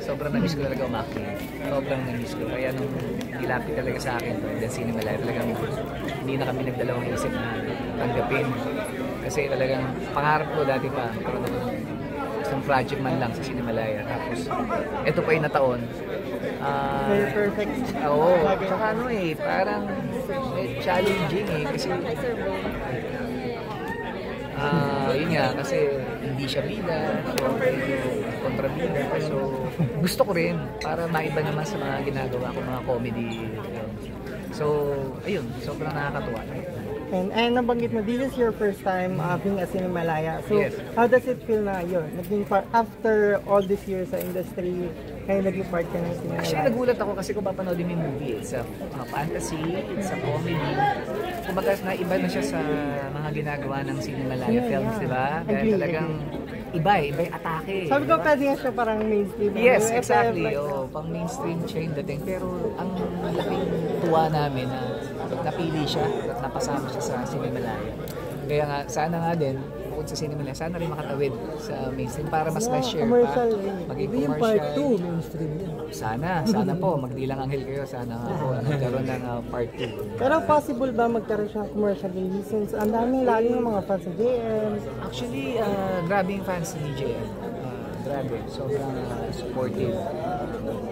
Sobrang na-miss ko talaga umaking. Sobrang na-miss ko. Kaya nung nilapit talaga sa akin to, then Cinemalaya, talagang hindi na kami nagdalawang isip na tanggapin. Kasi talagang pangarap ko dati pa, pero isang project man lang sa Cinemalaya. Tapos, ito pa yung nataon. Very perfect. Oo. Tsaka ano parang challenging kasi yun nga, kasi hindi siya bida, so kontrabida. So, gusto ko rin para maiba naman sa mga ginagawa ko, mga comedy films. So, ayun, sobrang nakakatuwa. And nabanggit mo, this is your first time being a Cinemalaya. So, yes. How does it feel na yun? Naging part, after all these years sa industry, kaya naging part ka ng Cinemalaya? Actually, nagulat ako kasi kung papanoodin mo yung movie, it's a fantasy, it's a comedy. Kumbaga na iba na siya sa mga ginagawa ng Cinemalaya films, di ba? Kaya talagang iba yung atake. Sabi ko, pwede nga siya parang mainstream. Yes, exactly. Pang mainstream siya yung dating. Pero ang laking tuwa namin na napili siya at napasama siya sa Cinemalaya. Kaya nga, sana nga din, bukod sa Cinemalaya, sana rin makatawid sa mainstream para mas ma-share pa. Maging commercial. Part 2 mainstream din. Sana po, magdilang anghel kayo. Sana nga po, nagkaroon ng part 2. Pero possible ba magkaroon siya ng commercial release since ang daming lalo ng mga fans sa JM? Actually, grabe yung fans ni JM. Grabe, sobrang supportive.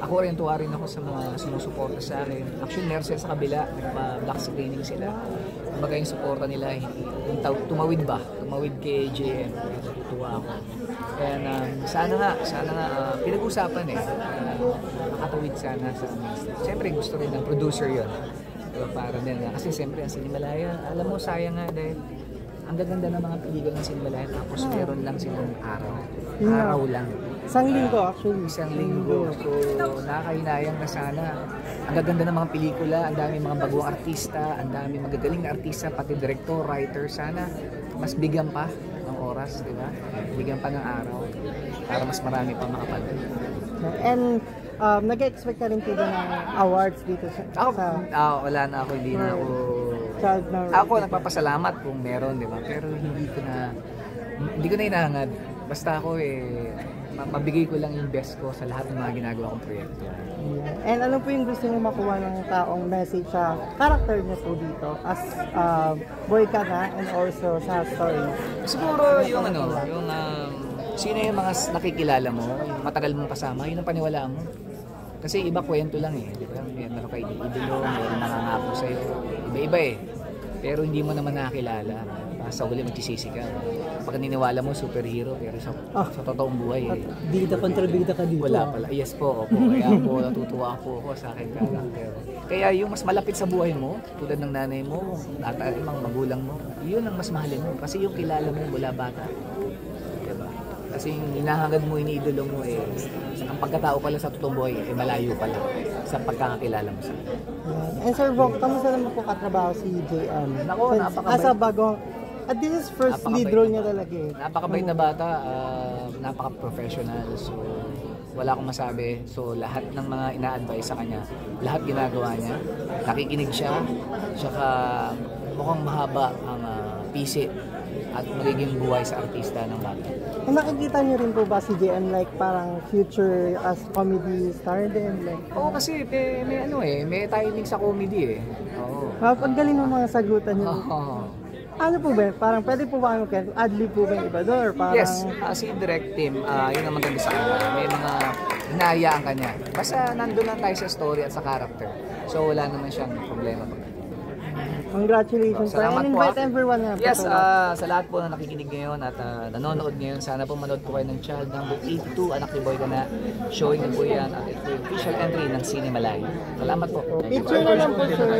Ako rin, tuwa rin ako sa mga sumusuporta sa akin. Actually, meron sila sa kabila, nagpa-black screening sila. Kumbaga yung suporta nila, tumawid kay JM. Tuwa ako. Kaya sana nga, pinag-usapan makatawid sana sa mainstream. Siyempre, gusto rin ng producer yun. Pero para din kasi siyempre, ang Cinemalaya, alam mo, sayang nga dahil ang gaganda ng mga pelikula ng Cinemalaya tapos meron lang silang araw lang. Isang linggo actually. Isang linggo. So, nakakahinayang na sana. Ang gaganda ng mga pelikula, ang dami mga bagong artista, ang dami magagaling na artista, pati director, writer. Sana mas bigyan pa ng oras, di ba? Bigyan pa ng araw para mas marami pa makapanood. And nag-expect ka rin po ba ng awards dito sa... Wala na ako, hindi na ako... Ako nagpapasalamat kung meron, di ba? Pero hindi ko na hinahangad. Basta ako mabigay ko lang yung best ko sa lahat ng mga ginagawa kong proyekto. Yeah. And ano po yung gusto mo makuha ng taong message sa character niya po dito as boy ka na and also sa story? Siguro yung sino yung mga nakikilala mo, yung matagal mong kasama, yun ang paniwalaan mo. Kasi iba kwento lang di ba? Meron kayo idolo, meron nangangako sa'yo, iba-iba pero hindi mo naman nakakilala. Sa huli magsisisi ka. Pag niniwala mo superhero pero sa totoong buhay bida kontrabida ka dito. Wala pala. Yes po, kaya po natutuwa po ako sa akin character. Kaya yung mas malapit sa buhay mo, tulad ng nanay mo, mga magulang mo, yun ang mas mahalin mo kasi yung kilala mo mula bata. Diba? Kasi yung hinahangad mo, iniidolo mo ang pagkatao pala sa totoong buhay malayo pala sa pagkakakilala mo sa kanya. And Sir Vogue, kamusta naman po katrabaho si JM? Nako, napakabait. Asa bagong at this is first lead role niya talaga Napakabait na bata, napaka-professional. So, wala akong masabi. So, lahat ng mga ina-advise sa kanya, lahat ginagawa niya. Nakikinig siya. Tsaka mukhang mahaba ang pisi at magiging buhay sa artista ng bata. Nakikita niyo rin po ba si JM like parang future as comedy star din? Oo, kasi may timing sa comedy Oo. Pag galing ng mga sagutan niyo. Ano po ba? Parang pwede po ba ad-lib po ba yung iba doon? Or parang... Yes, si direct team, yun ang maganda sa kanya. May mga hinahayaan kanya. Basta nandun lang tayo sa story at sa character. So wala naman siyang problema. Congratulations. And invite everyone na. Yes, sa lahat po na nakikinig ngayon at nanonood ngayon, sana po manood po kayo ng Child Number 82, Anak ni Boy Ka Na. Showing na po yan at ito yung official entry ng Cinemalaya. Salamat po. Picture na lang po, sir.